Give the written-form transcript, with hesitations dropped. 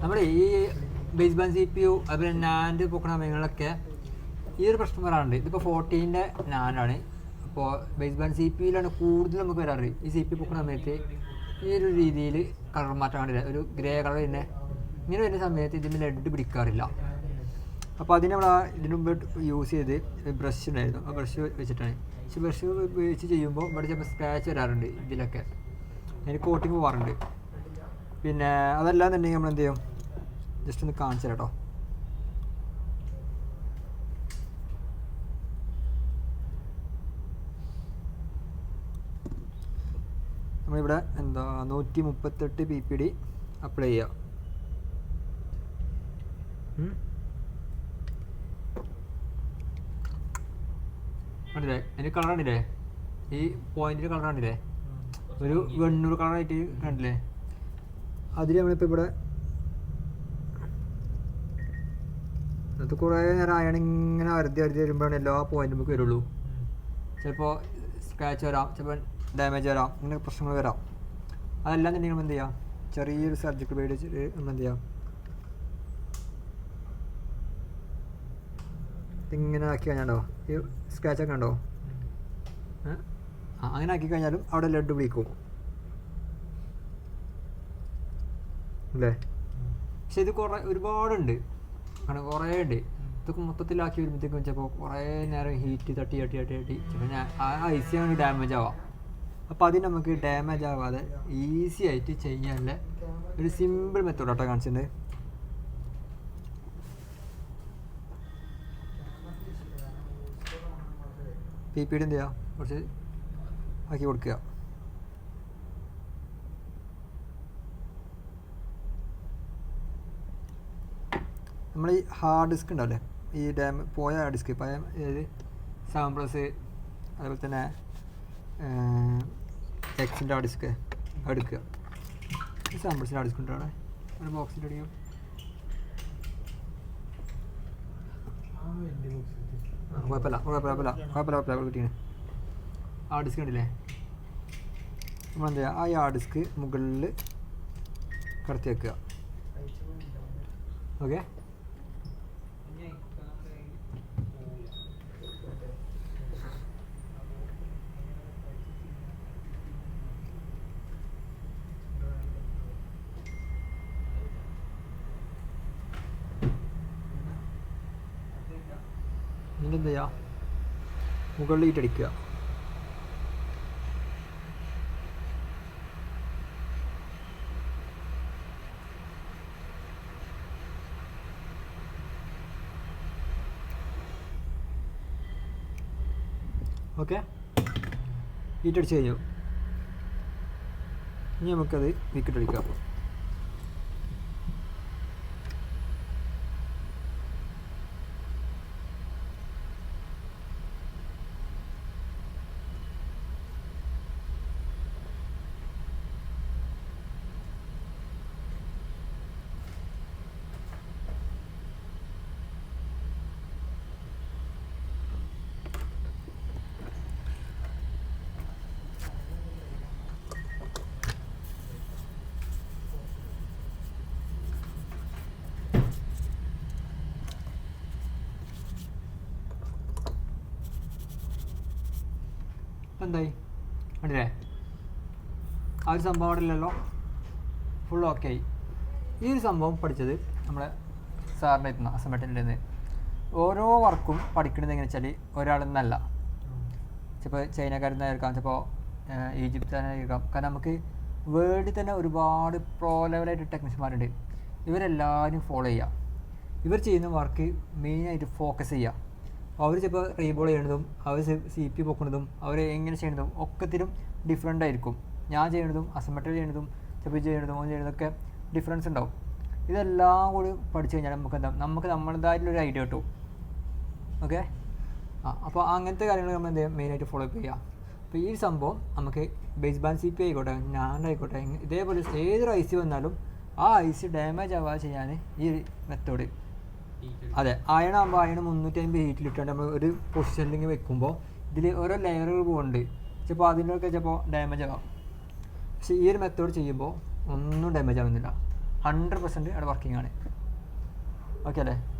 നമ്മുടെ ഈ base band CPU അതുപോലെ നാൻഡ് പൊക്കണ സമയങ്ങളിലൊക്കെ ഈ ഒരു പ്രശ്നം വരാറുണ്ട്. ഇതിപ്പോൾ 14-ൻ്റെ നാൻഡാണ്. അപ്പോൾ ബേസ് ബാൻഡ് CPU-ലാണ് കൂടുതൽ നമുക്ക് വരാറ്. ഈ CPU പൊക്കണ സമയത്ത് ഈ ഒരു രീതിയിൽ കളർ മാറ്റം കാണില്ല, ഒരു ഗ്രേ കളർ തന്നെ ഇങ്ങനെ വരുന്ന സമയത്ത് ഇതിന് ലെഡ് പിടിക്കാറില്ല. അപ്പോൾ അതിന് നമ്മൾ ഇതിന് മുമ്പ് യൂസ് ചെയ്ത് ബ്രഷ് ഉണ്ടായിരുന്നു, ആ ബ്രഷ് വെച്ചിട്ടാണ്. പക്ഷേ ബ്രഷ് വെച്ച് ചെയ്യുമ്പോൾ ഇവിടെ ചിലപ്പോൾ സ്ക്രാച്ച് വരാറുണ്ട്, ഇതിലൊക്കെ അതിന് കോട്ടിങ് പോകാറുണ്ട്. പിന്നെ അതല്ലാന്നുണ്ടെങ്കിൽ നമ്മൾ എന്ത് ചെയ്യും, ജസ്റ്റ് ഒന്ന് കാണിച്ചു തരാം കേട്ടോ. നമ്മളിവിടെ 138 PPD അപ്ലൈ ചെയ്യുക. കണ്ടില്ലേ അതിന് കളർ കണ്ടില്ലേ, ഈ പോയിന്റിന് കളർ കണ്ടില്ലേ, ഒരു വെണ്ണൂറ് കളറായിട്ട് കണ്ടില്ലേ. അതിൽ നമ്മളിപ്പോൾ ഇവിടെ അത് കുറേ നേരം ആയാണ് ഇങ്ങനെ അരുതി വരുമ്പോഴാണ് എല്ലാ പോയിന്റും നമുക്ക് വരുള്ളൂ. ചിലപ്പോൾ സ്ക്രാച്ച് വരാം, ചിലപ്പോൾ ഡാമേജ് വരാം, ഇങ്ങനെ പ്രശ്നങ്ങൾ വരാം. അതെല്ലാം തന്നെ നമ്മൾ എന്ത് ചെയ്യാം, ചെറിയൊരു സർജിക്കൽ ബ്ലേഡ് വെച്ചിട്ട് നമ്മൾ എന്ത് ചെയ്യാം, ഇങ്ങനെ ആക്കി കഴിഞ്ഞാണ്ടോ ഈ സ്ക്രാച്ചൊക്കെ ഉണ്ടോ, അങ്ങനെ ആക്കി കഴിഞ്ഞാലും അവിടെ ലെഡ് പിടിക്കും അല്ലേ. പക്ഷെ ഇത് ഒരുപാടുണ്ട്, അങ്ങനെ കുറേ ഉണ്ട്. ഇതൊക്കെ മൊത്തത്തിലാക്കി വരുമ്പോഴത്തേക്കും ചിലപ്പോൾ കുറേ നേരം ഹീറ്റ് തട്ടി ചിലപ്പോൾ ആ ഐസിയാണ് ഡാമേജ് ആവാം. അപ്പോൾ അതിന് നമുക്ക് ഡാമേജ് ആവാതെ ഈസി ആയിട്ട് ചെയ്യാനുള്ള ഒരു സിമ്പിൾ മെത്തേഡ് ആട്ടോ കാണിച്ചിട്ടുണ്ട്. PPD എന്ത് ചെയ്യുക, കുറച്ച് ആക്കി കൊടുക്കുക. നമ്മൾ ഈ ഹാർഡ് ഡിസ്ക് ഉണ്ടാവില്ലേ, ഈ പോയ ഹാർഡ് ഡിസ്ക് പഴയ സാമ്പിൾസ്, അതുപോലെ തന്നെ എക്സിൻ്റെ ഹാർഡ് ഡിസ്ക് എടുക്കുക. ഈ സാമ്പിൾസിൻ്റെ ഹാർഡ് ഡിസ്ക് ഉണ്ടാവണേ ഒരു ബോക്സിൻ്റെ അടിക്കും. കുഴപ്പമില്ല കിട്ടിയാണ്. ഹാർഡ് ഡിസ്ക് ഉണ്ടല്ലേ, നമ്മളെന്താ ചെയ്യുക, ആ ഹാർഡ് ഡിസ്ക് മുകളിൽ കടത്തി വെക്കുക. ഓക്കെ, എന്നിട്ട് എന്ത് ചെയ്യുക, മുകളിൽ ഇട്ടടിക്കുക. ഓക്കെ, ഹീറ്റടിച്ച് കഴിഞ്ഞു. ഇനി നമുക്കത് വിക്കറ്റടിക്കാം. എന്തായി കണ്ടില്ലേ, ആ ഒരു സംഭവം അവിടെ ഇല്ലല്ലോ, ഫുൾ ഓക്കെ ആയി. ഈ ഒരു സംഭവം പഠിച്ചത് നമ്മളെ സാറിൻ്റെ എത്തുന്ന അസംബ്ലിൻ്റെ നിന്ന്. ഓരോ വർക്കും പഠിക്കുന്നത് എങ്ങനെ വെച്ചാൽ ഒരാളെന്നല്ല, ചിലപ്പോൾ ചൈനക്കാരിൽ നിന്നായിരിക്കാം, ചിലപ്പോൾ ഈജിപ്തിനായിരിക്കാം. കാരണം നമുക്ക് വേൾഡിൽ തന്നെ ഒരുപാട് പ്രോ ലെവലായിട്ട് ടെക്നീഷ്യന്മാരുണ്ട്. ഇവരെല്ലാവരും ഫോളോ ചെയ്യുക. ഇവർ ചെയ്യുന്ന വർക്ക് മെയിനായിട്ട് ഫോക്കസ് ചെയ്യുക. അവർ ചിലപ്പോൾ റീബോൾ ചെയ്യണതും അവർ CPU പൊക്കുന്നതും അവർ എങ്ങനെ ചെയ്യണതും ഒക്കത്തിനും ഡിഫറെൻ്റ് ആയിരിക്കും. ഞാൻ ചെയ്യണതും അസംബ്ലി ചെയ്യണതും ചിലപ്പോൾ ചെയ്യണതും ഓൻ ചെയ്യണതൊക്കെ ഡിഫറൻസ് ഉണ്ടാവും. ഇതെല്ലാം കൂടി പഠിച്ചു കഴിഞ്ഞാൽ നമുക്ക് നമ്മളുടേതായിട്ടുള്ളൊരു ഐഡിയ കിട്ടും. ഓക്കെ, അപ്പോൾ അങ്ങനത്തെ കാര്യങ്ങൾ നമ്മൾ എന്ത് ചെയ്യുക, മെയിനായിട്ട് ഫോളോ അപ്പ് ചെയ്യുക. അപ്പോൾ ഈ സംഭവം നമുക്ക് ബേസ് ബാൻഡ് CPU ആയിക്കോട്ടെ, ഞാനായിക്കോട്ടെ, ഇതേപോലെ ഏതൊരു IC വന്നാലും ആ IC ഡാമേജ് ആവാതെ ചെയ്യാൻ ഈ മെത്തേഡ്. അതെ, അയണാകുമ്പോൾ അയണ് 350 ഹീറ്റിലിട്ടാണ്ട് നമ്മൾ ഒരു പൊസിഷനിലേക്ക് വെക്കുമ്പോൾ ഇതിൽ ഓരോ ലെയറുകൾ പോകുന്നുണ്ട്. ചിലപ്പോൾ അതിനൊക്കെ ചിലപ്പോൾ ഡാമേജ് ആകാം. പക്ഷേ ഈ ഒരു മെത്തേഡ് ചെയ്യുമ്പോൾ ഒന്നും ഡാമേജ് ആവുന്നില്ല. 100% അവിടെ വർക്കിംഗ് ആണ്. ഓക്കെ അല്ലേ?